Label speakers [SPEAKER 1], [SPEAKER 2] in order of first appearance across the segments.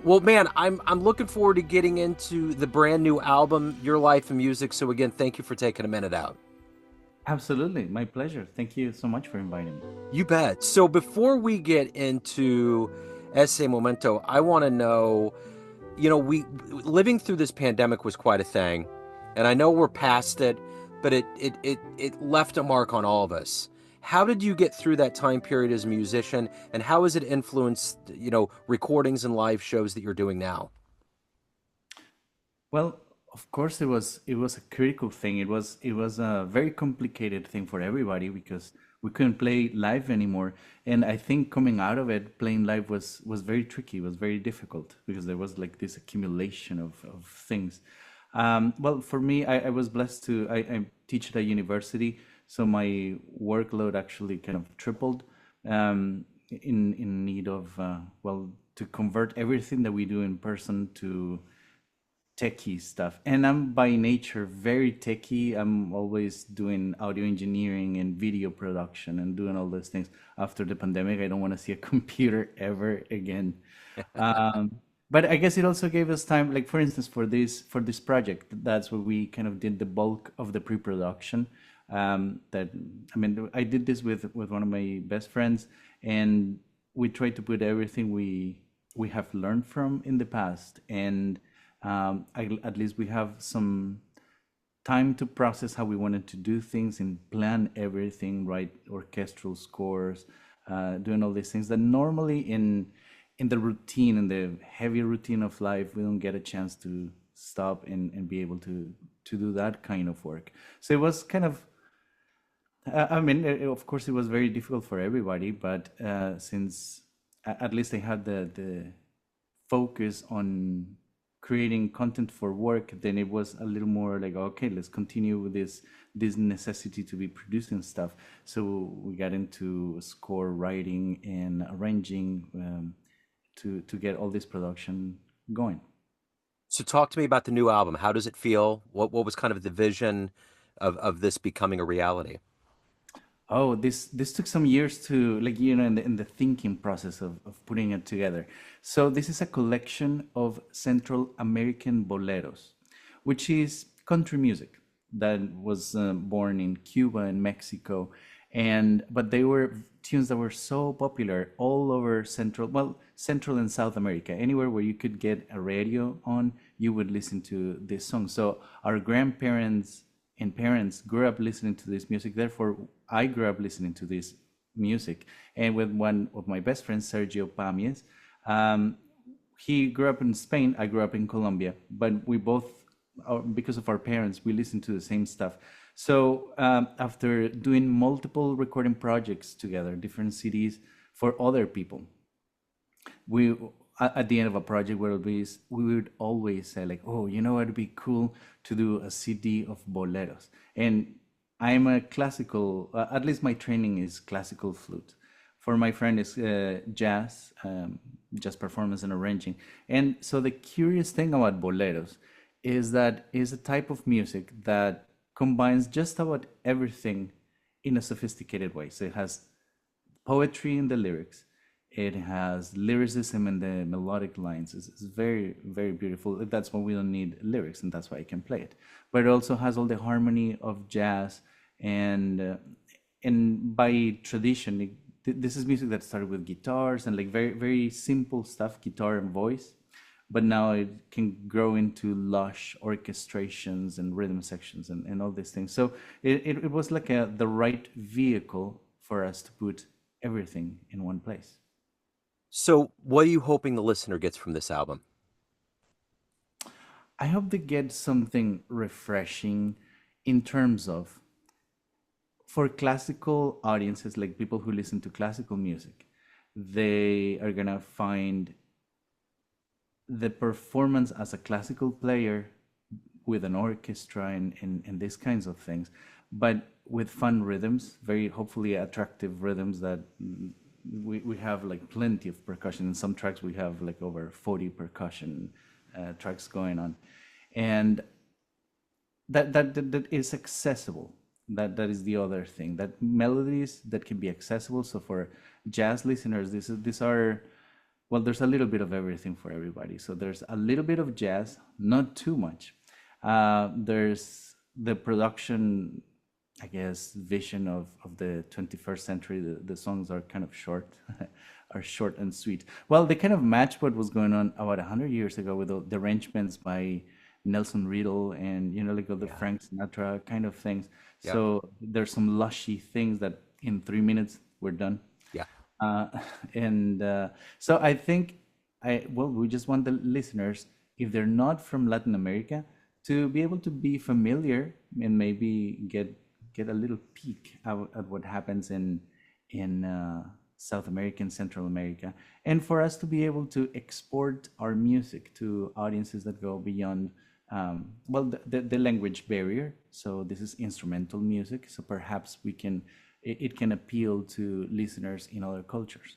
[SPEAKER 1] Well, man, I'm looking forward to getting into the brand new album, Your Life and Music. So again, thank you for taking a minute out.
[SPEAKER 2] Absolutely, my pleasure. Thank you so much for inviting me.
[SPEAKER 1] You bet. So before we get into Ese Momento, I want to know, we living through this pandemic was quite a thing, and I know we're past it, but it left a mark on all of us. How did you get through that time period as a musician, and how has it influenced, recordings and live shows that you're doing now?
[SPEAKER 2] Well, of course, it was a critical thing. It was a very complicated thing for everybody because we couldn't play live anymore. And I think coming out of it, playing live was very tricky. It was very difficult because there was like this accumulation of things. Well, for me, I was blessed to I teach at a university, so my workload actually kind of tripled. In need of well, to convert everything that we do in person to techie stuff. And I'm by nature very techie. I'm always doing audio engineering and video production and doing all those things. After the pandemic, I don't want to see a computer ever again. Um, but I guess it also gave us time, like for instance, for this project, that's where we kind of did the bulk of the pre-production. That I mean, I did this with one of my best friends, and we tried to put everything we have learned from in the past, and at least we have some time to process how we wanted to do things and plan everything, write orchestral scores, doing all these things that normally in the routine, in the heavy routine of life, we don't get a chance to stop and be able to do that kind of work. So it was kind of, I mean, of course, it was very difficult for everybody, but since at least I had the focus on creating content for work, then it was a little more like, okay, let's continue with this necessity to be producing stuff. So we got into score writing and arranging, to get all this production going.
[SPEAKER 1] So talk to me about the new album. How does it feel? What was kind of the vision of this becoming a reality?
[SPEAKER 2] Oh, this took some years to, like, in the thinking process of putting it together. So this is a collection of Central American boleros, which is country music that was born in Cuba and Mexico, and but they were tunes that were so popular all over Central and South America. Anywhere where you could get a radio on, you would listen to this song. So our grandparents and parents grew up listening to this music. Therefore, I grew up listening to this music. And with one of my best friends, Sergio Pamies, um, he grew up in Spain. I grew up in Colombia, but we both, because of our parents, we listened to the same stuff. So after doing multiple recording projects together, different CDs for other people, we at the end of a project we would always say like, oh, you know what would be cool to do a CD of boleros. And I'm a classical, at least my training is classical flute. For my friend is jazz performance and arranging. And so the curious thing about boleros is that is a type of music that combines just about everything in a sophisticated way. So it has poetry in the lyrics. It has lyricism in the melodic lines. It's very, very beautiful. That's why we don't need lyrics, and that's why I can play it. But it also has all the harmony of jazz, and by tradition, this is music that started with guitars and like very, very simple stuff, guitar and voice. But now it can grow into lush orchestrations and rhythm sections and all these things. So it was like the right vehicle for us to put everything in one place.
[SPEAKER 1] So what are you hoping the listener gets from this album?
[SPEAKER 2] I hope they get something refreshing in terms of, for classical audiences, like people who listen to classical music, they are gonna find the performance as a classical player with an orchestra and these kinds of things, but with fun rhythms, very hopefully attractive rhythms that we have like plenty of percussion. In some tracks we have like over 40 percussion tracks going on, and that is accessible. That is the other thing. That melodies that can be accessible. So for jazz listeners, these are well, there's a little bit of everything for everybody. So there's a little bit of jazz, not too much. There's the production, I guess, vision of the 21st century. The songs are kind of short, are short and sweet. Well, they kind of match what was going on about 100 years ago with the arrangements by Nelson Riddle and, like all the
[SPEAKER 1] Yeah.
[SPEAKER 2] Frank Sinatra kind of things.
[SPEAKER 1] Yep.
[SPEAKER 2] So there's some lushy things that in 3 minutes we're done.
[SPEAKER 1] Yeah.
[SPEAKER 2] Uh, and so I think well, we just want the listeners, if they're not from Latin America, to be able to be familiar and maybe get a little peek at what happens in South America and Central America, and for us to be able to export our music to audiences that go beyond well, the language barrier. So this is instrumental music, so perhaps it can appeal to listeners in other cultures.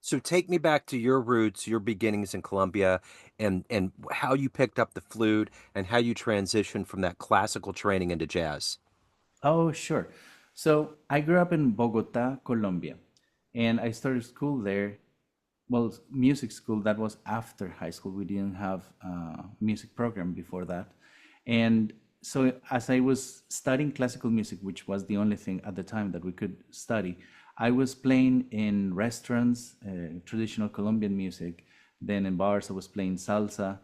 [SPEAKER 1] So take me back to your roots, your beginnings in Colombia, and how you picked up the flute and how you transitioned from that classical training into jazz.
[SPEAKER 2] Oh, sure. So I grew up in Bogota, Colombia, and I started school there. Well, music school, that was after high school. We didn't have a music program before that. And so as I was studying classical music, which was the only thing at the time that we could study, I was playing in restaurants, traditional Colombian music. Then in bars, I was playing salsa.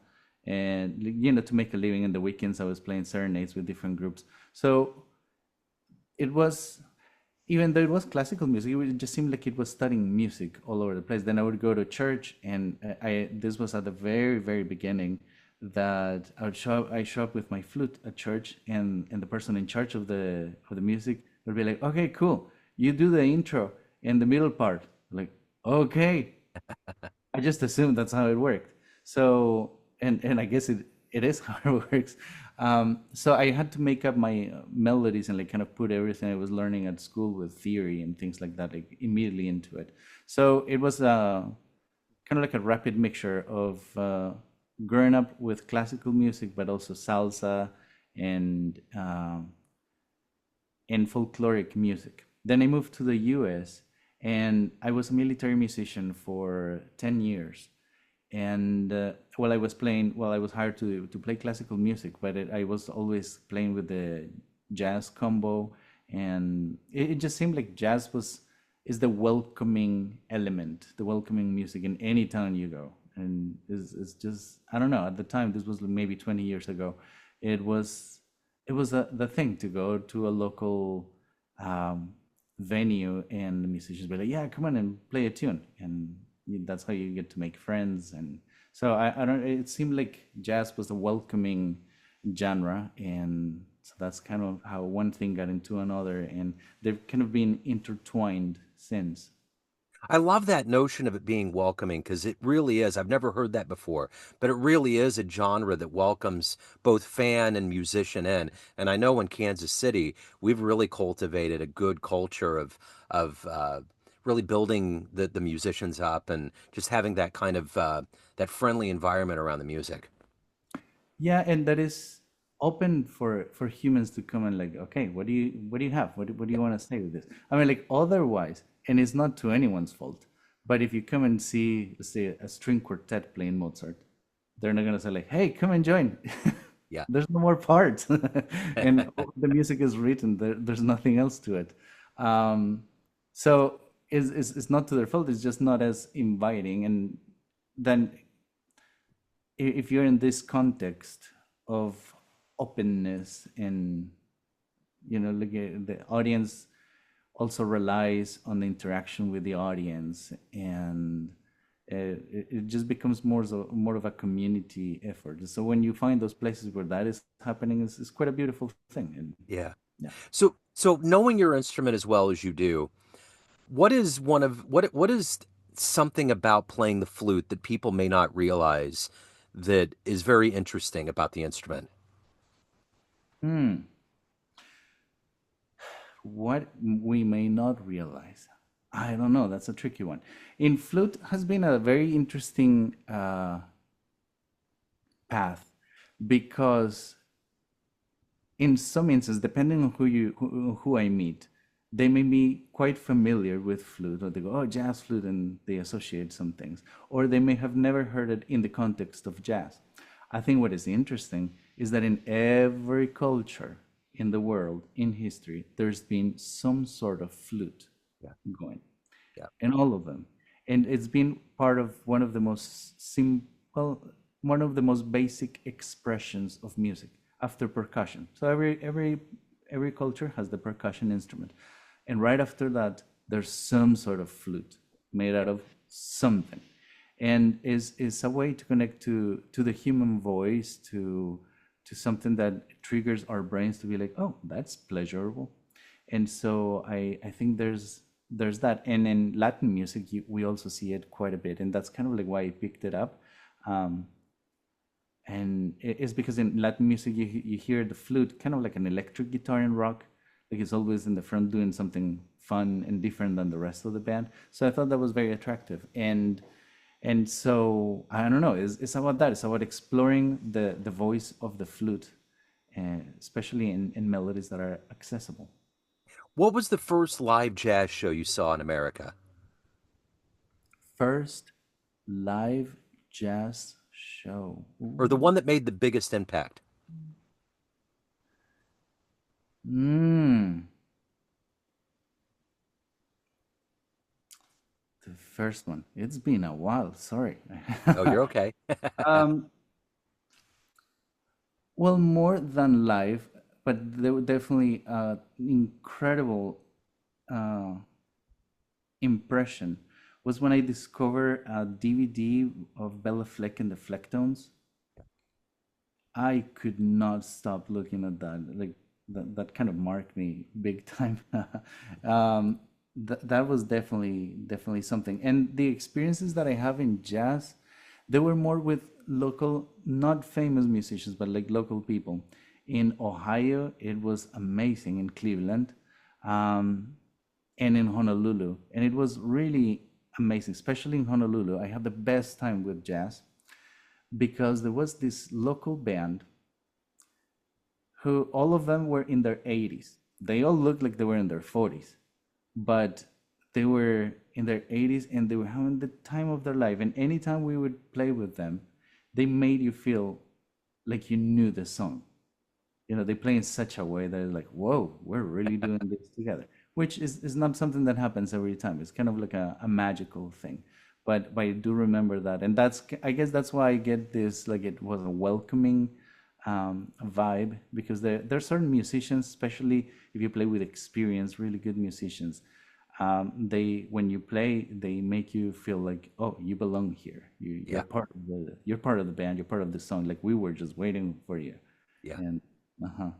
[SPEAKER 2] And, to make a living in the weekends, I was playing serenades with different groups. So it was, even though it was classical music, it just seemed like it was studying music all over the place. Then I would go to church, and I this was at the very very beginning, that I show up with my flute at church, and the person in charge of the music would be like, okay, cool, you do the intro and the middle part. Like, okay, I just assumed that's how it worked. So, and I guess it is how it works. So I had to make up my melodies and like kind of put everything I was learning at school with theory and things like that, like immediately into it. So it was kind of like a rapid mixture of growing up with classical music, but also salsa and folkloric music. Then I moved to the US, and I was a military musician for 10 years. And I was hired to play classical music, but I was always playing with the jazz combo. And it just seemed like jazz is the welcoming element, the welcoming music in any town you go. And is just, I don't know, at the time, this was maybe 20 years ago, it was the thing to go to a local um, venue, and the musicians were like, yeah, come on and play a tune. And that's how you get to make friends. And so I don't, it seemed like jazz was a welcoming genre. And so that's kind of how one thing got into another, and they've kind of been intertwined since.
[SPEAKER 1] I love that notion of it being welcoming because it really is. I've never heard that before, but it really is a genre that welcomes both fan and musician in. And I know in Kansas City, we've really cultivated a good culture of really building the musicians up and just having that kind of that friendly environment around the music.
[SPEAKER 2] Yeah, and that is open for humans to come and like, okay, what do you have? What do
[SPEAKER 1] Yeah,
[SPEAKER 2] you want to say with this? I mean, like otherwise, and it's not to anyone's fault, but if you come and see, let's say, a string quartet playing Mozart, they're not gonna say like, hey, come and join.
[SPEAKER 1] yeah.
[SPEAKER 2] There's no more parts, and all the music is written. There's nothing else to it. Um, so it's not to their fault. It's just not as inviting. And then if you're in this context of openness, and like the audience also relies on the interaction with the audience, and it just becomes more of a community effort. So when you find those places where that is happening, it's quite a beautiful thing. And
[SPEAKER 1] Yeah.
[SPEAKER 2] yeah.
[SPEAKER 1] So knowing your instrument as well as you do, what is something about playing the flute that people may not realize that is very interesting about the instrument?
[SPEAKER 2] Hmm. What we may not realize, I don't know, that's a tricky one. In flute has been a very interesting path, because in some instances, depending on who I meet, they may be quite familiar with flute, or they go, oh, jazz flute, and they associate some things, or they may have never heard it in the context of jazz. I think what is interesting is that in every culture in the world, in history, there's been some sort of flute
[SPEAKER 1] Yeah.
[SPEAKER 2] going
[SPEAKER 1] Yeah.
[SPEAKER 2] in all of them. And it's been part of one of the most simple, one of the most basic expressions of music after percussion. So every culture has the percussion instrument. And right after that, there's some sort of flute made out
[SPEAKER 1] Yeah.
[SPEAKER 2] of something. And is a way to connect to the human voice, to something that triggers our brains to be like, oh, that's pleasurable. And so I think there's that. And in Latin music, we also see it quite a bit, and that's kind of like why I picked it up. um, and it's because in Latin music you hear the flute kind of like an electric guitar in rock, like it's always in the front doing something fun and different than the rest of the band. So I thought that was very attractive. And so I don't know, it's about that. It's about exploring the voice of the flute, especially in melodies that are accessible.
[SPEAKER 1] What was the first live jazz show you saw in America?
[SPEAKER 2] First live jazz show.
[SPEAKER 1] Or the
[SPEAKER 2] Ooh.
[SPEAKER 1] one that made the biggest impact?
[SPEAKER 2] Mm, the first one. It's been a while. Sorry.
[SPEAKER 1] Oh, you're okay.
[SPEAKER 2] um, well, more than live, but there were definitely incredible uh, impression was when I discovered a DVD of Bella Fleck and the Flecktones. I could not stop looking at that. Like that kind of marked me big time. That was definitely something. And the experiences that I have in jazz, they were more with local, not famous musicians, but like local people. In Ohio, it was amazing in Cleveland, um, and in Honolulu, and it was really amazing, especially in Honolulu. I had the best time with jazz because there was this local band who all of them were in their 80s. They all looked like they were in their 40s, but they were in their 80s and they were having the time of their life. And anytime we would play with them, they made you feel like you knew the song. You know, they play in such a way that it's like, whoa, we're really doing this together, which is not something that happens every time. It's kind of like a magical thing. But I do remember that. And that's, I guess that's why I get this, like it was a welcoming vibe, because there are certain musicians, especially if you play with experienced, really good musicians, they when you play, they make you feel like, oh, you belong here. You're
[SPEAKER 1] Yeah.
[SPEAKER 2] part of the band. You're part of the song. Like we were just waiting for you.
[SPEAKER 1] Yeah.
[SPEAKER 2] And uh-huh.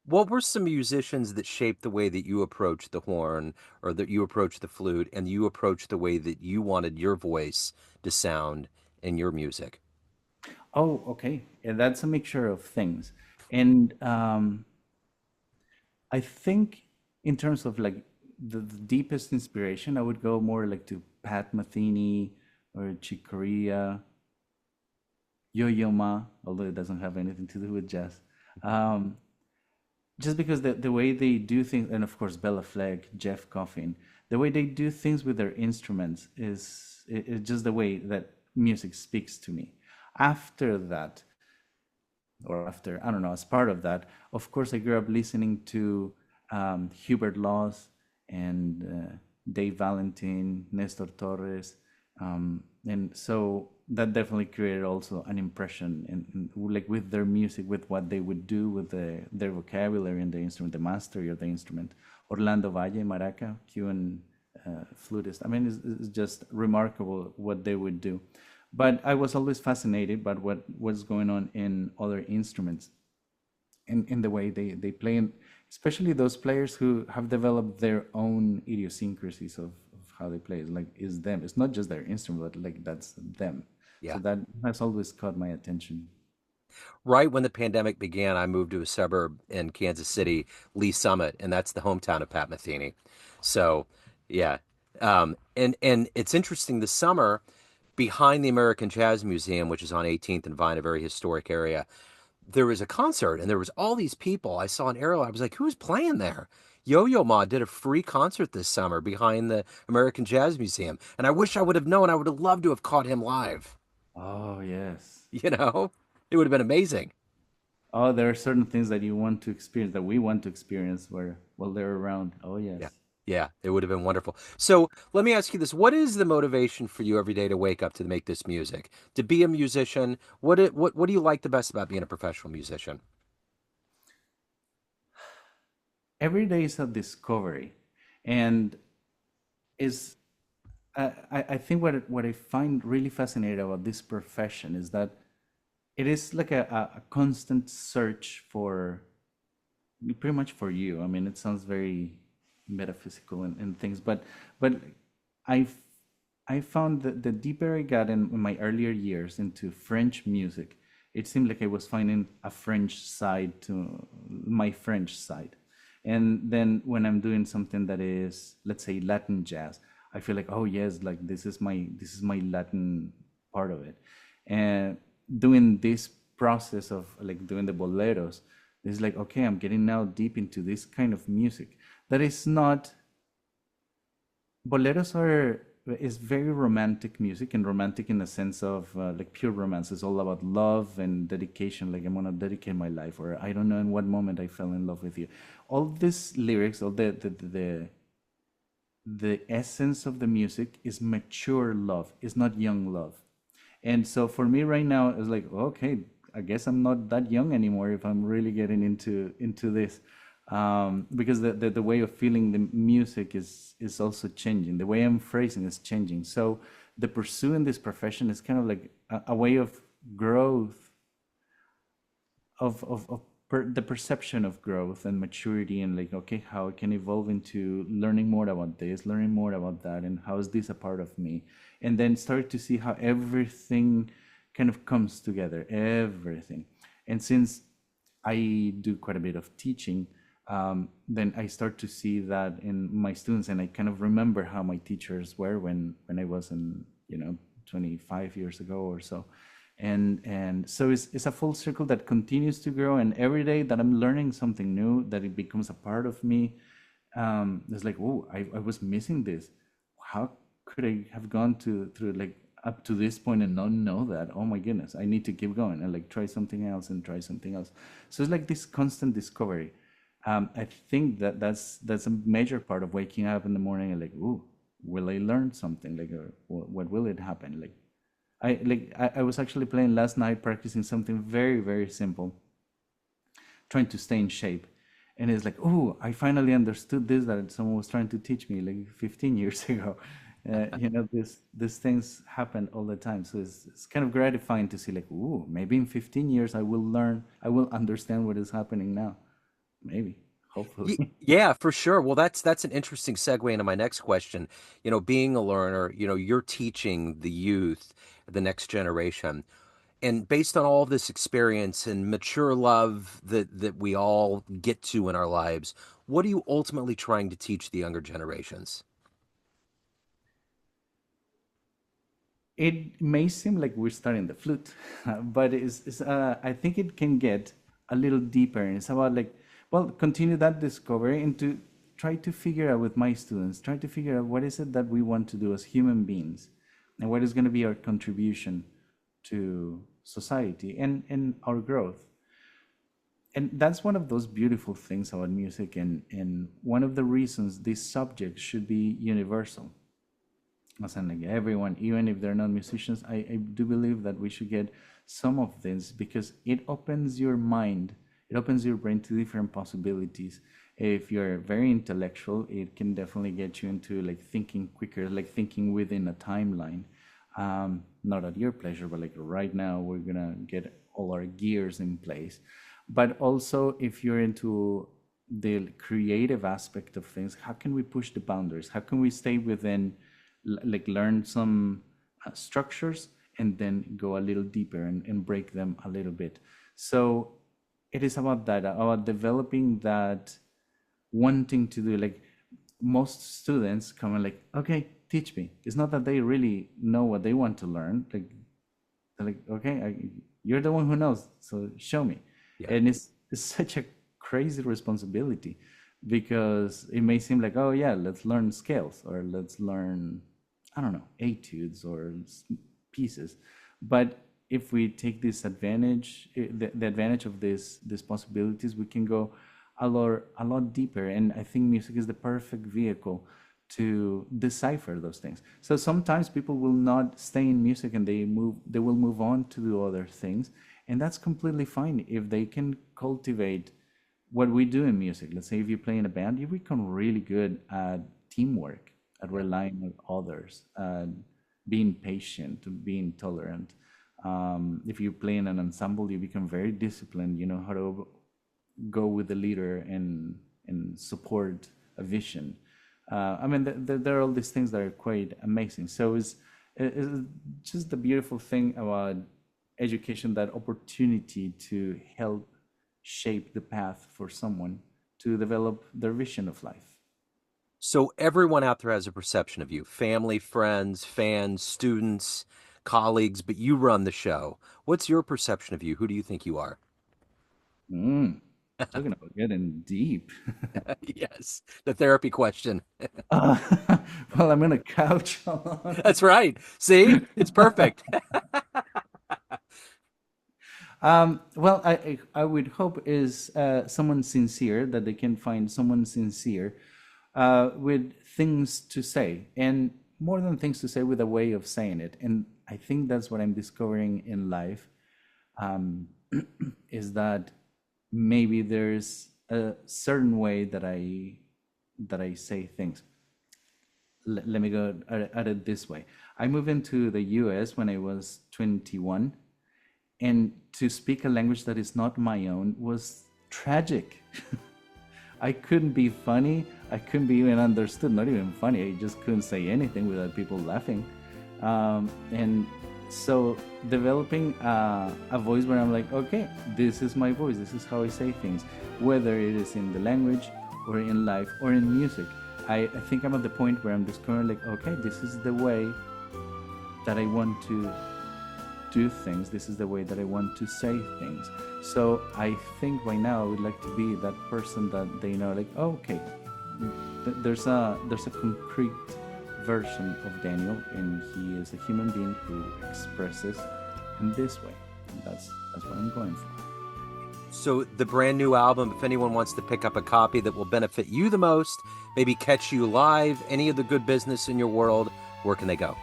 [SPEAKER 1] What were some musicians that shaped the way that you approach the horn or that you approach the flute and you approach the way that you wanted your voice to sound in your music?
[SPEAKER 2] Oh, okay. Yeah, that's a mixture of things. And I think in terms of like the deepest inspiration, I would go more like to Pat Metheny or Chick Corea, Yo-Yo Ma, although it doesn't have anything to do with jazz. Um, just because the way they do things, and of course Bella Fleck, Jeff Coffin, the way they do things with their instruments is just the way that music speaks to me. After that, or after, I don't know, as part of that, of course, I grew up listening to Hubert Laws and Dave Valentin, Nestor Torres. And so that definitely created also an impression like with their music, with what they would do with their vocabulary and the instrument, the mastery of the instrument. Orlando Valle, maraca, Cuban flutist. I mean, it's just remarkable what they would do. But I was always fascinated by what was going on in other instruments, in the way they play, and especially those players who have developed their own idiosyncrasies of how they play. It's like it's them. It's not just their instrument, but like that's them. So
[SPEAKER 1] Yeah.
[SPEAKER 2] that has always caught my attention.
[SPEAKER 1] Right when the pandemic began, I moved to a suburb in Kansas City, Lee Summit, and that's the hometown of Pat Metheny. So, yeah. And it's interesting, the summer behind the American Jazz Museum, which is on 18th and Vine, a very historic area, there was a concert and there was all these people. I saw an aerial. I was like, who's playing there? Yo-Yo Ma did a free concert this summer behind the American Jazz Museum, and I wish I would have known. I would have loved to have caught him live.
[SPEAKER 2] Oh, yes.
[SPEAKER 1] You know, it would have been amazing.
[SPEAKER 2] Oh, there are certain things that you want to experience, that we want to experience where while they're around. Oh,
[SPEAKER 1] Yeah.
[SPEAKER 2] yes.
[SPEAKER 1] Yeah, it would have been wonderful. So let me ask you this. What is the motivation for you every day to wake up to make this music? To be a musician? What do you like the best about being a professional musician?
[SPEAKER 2] Every day is a discovery. And is I think what I find really fascinating about this profession is that it is like a constant search for pretty much for you. I mean, it sounds very metaphysical and things, but I I found that the deeper I got in my earlier years into French music, it seemed like I was finding a French side to my French side. And then when I'm doing something that is, let's say, Latin jazz, I feel like, oh yes, like this is my Latin part of it. And doing this process of like doing the boleros, it's like, okay, I'm getting now deep into this kind of music that is not boleros are is very romantic music, and romantic in the sense of like pure romance. It's all about love and dedication, like I'm gonna dedicate my life, or I don't know in what moment I fell in love with you. All these lyrics, all the essence of the music is mature love, is not young love. And so for me right now, it's like, okay, I guess I'm not that young anymore if I'm really getting into this. Because the way of feeling the music is also changing. The way I'm phrasing is changing. So the pursuing this profession is kind of like a way of growth, the perception of growth and maturity, and like, okay, how I can evolve into learning more about this, learning more about that, and how is this a part of me, and then start to see how everything kind of comes together, everything. And since I do quite a bit of teaching, then I start to see that in my students, and I kind of remember how my teachers were when I was in, 25 years ago or so. And so it's a full circle that continues to grow, and every day that I'm learning something new, that it becomes a part of me, it's like, oh, I was missing this. How could I have gone through like up to this point and not know that? Oh my goodness, I need to keep going and like try something else and try something else. So it's like this constant discovery. I think that's a major part of waking up in the morning and like, ooh, will I learn something? Like, what will it happen? Like, I was actually playing last night, practicing something very, very simple, trying to stay in shape. And it's like, oh, I finally understood this that someone was trying to teach me like 15 years ago. These things happen all the time. So it's kind of gratifying to see like, ooh, maybe in 15 years I will learn, I will understand what is happening now. Maybe, hopefully.
[SPEAKER 1] Yeah, for sure. Well, that's an interesting segue into my next question. Being a learner, you're teaching the youth, the next generation. And based on all this experience and mature love that we all get to in our lives, what are you ultimately trying to teach the younger generations?
[SPEAKER 2] It may seem like we're starting the flute, but I think it can get a little deeper. And it's about like, well, continue that discovery and to try to figure out with my students, try to figure out what is it that we want to do as human beings, and what is going to be our contribution to society and our growth. And that's one of those beautiful things about music, and one of the reasons this subject should be universal. As in, like everyone, even if they're not musicians, I do believe that we should get some of this because it opens your mind, it opens your brain to different possibilities. If you're very intellectual, it can definitely get you into like thinking quicker, like thinking within a timeline. Not at your pleasure, but like right now, we're gonna get all our gears in place. But also, if you're into the creative aspect of things, how can we push the boundaries? How can we stay within like learn some structures and then go a little deeper and break them a little bit. So it is about that, about developing that wanting to do. Like most students come and like, okay, teach me. It's not that they really know what they want to learn. Like they're like, okay, you're the one who knows, so show me.
[SPEAKER 1] Yeah.
[SPEAKER 2] And it's such a crazy responsibility because it may seem like, oh yeah, let's learn scales or let's learn, I don't know, etudes or pieces. But if we take this advantage, the advantage of these possibilities, we can go a lot deeper. And I think music is the perfect vehicle to decipher those things. So sometimes people will not stay in music and they will move on to do other things, and that's completely fine if they can cultivate what we do in music. Let's say if you play in a band, you become really good at teamwork, at
[SPEAKER 1] Yeah.
[SPEAKER 2] relying on others, being patient, being tolerant. If you play in an ensemble, you become very disciplined. You know how to go with the leader and support a vision. I mean, there are all these things that are quite amazing. So it's just the beautiful thing about education, that opportunity to help shape the path for someone to develop their vision of life.
[SPEAKER 1] So everyone out there has a perception of you, family, friends, fans, students, colleagues, but you run the show. What's your perception of you? Who do you think you are?
[SPEAKER 2] Mm, talking about getting deep.
[SPEAKER 1] Yes, the therapy question.
[SPEAKER 2] Uh, well, I'm in a couch a lot.
[SPEAKER 1] That's right. See, it's perfect.
[SPEAKER 2] Well, I would hope is someone sincere, that they can find someone sincere with things to say, and more than things to say, with a way of saying it. And I think that's what I'm discovering in life, um, is that maybe there's a certain way that I say things. Let me go at it this way. I moved into the US when I was 21, and to speak a language that is not my own was tragic. I couldn't be funny. I couldn't be even understood. Not even funny. I just couldn't say anything without people laughing. And so developing a voice where I'm like, okay, this is my voice. This is how I say things, whether it is in the language or in life or in music. I think I'm at the point where I'm discovering, like, okay, this is the way that I want to do things. This is the way that I want to say things. So I think right now I would like to be that person that they know, like, oh, okay, there's a concrete version of Daniel, and he is a human being who expresses in this way. And that's what I'm going for.
[SPEAKER 1] So the brand new album, if anyone wants to pick up a copy that will benefit you the most, maybe catch you live, any of the good business in your world, where can they go?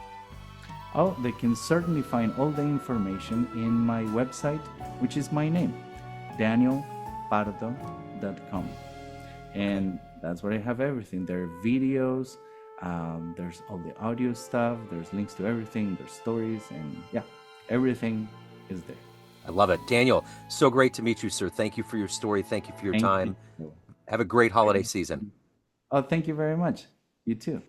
[SPEAKER 2] Oh, they can certainly find all the information in my website, which is my name, danielpardo.com.
[SPEAKER 1] Okay.
[SPEAKER 2] And that's where I have everything. There are videos, there's all the audio stuff, there's links to everything, there's stories, and yeah, everything is there.
[SPEAKER 1] I love it. Daniel, so great to meet you, sir. Thank you for your story. Thank you for your
[SPEAKER 2] Thank you.
[SPEAKER 1] time. Have a great holiday season.
[SPEAKER 2] Oh, thank you very much. You too.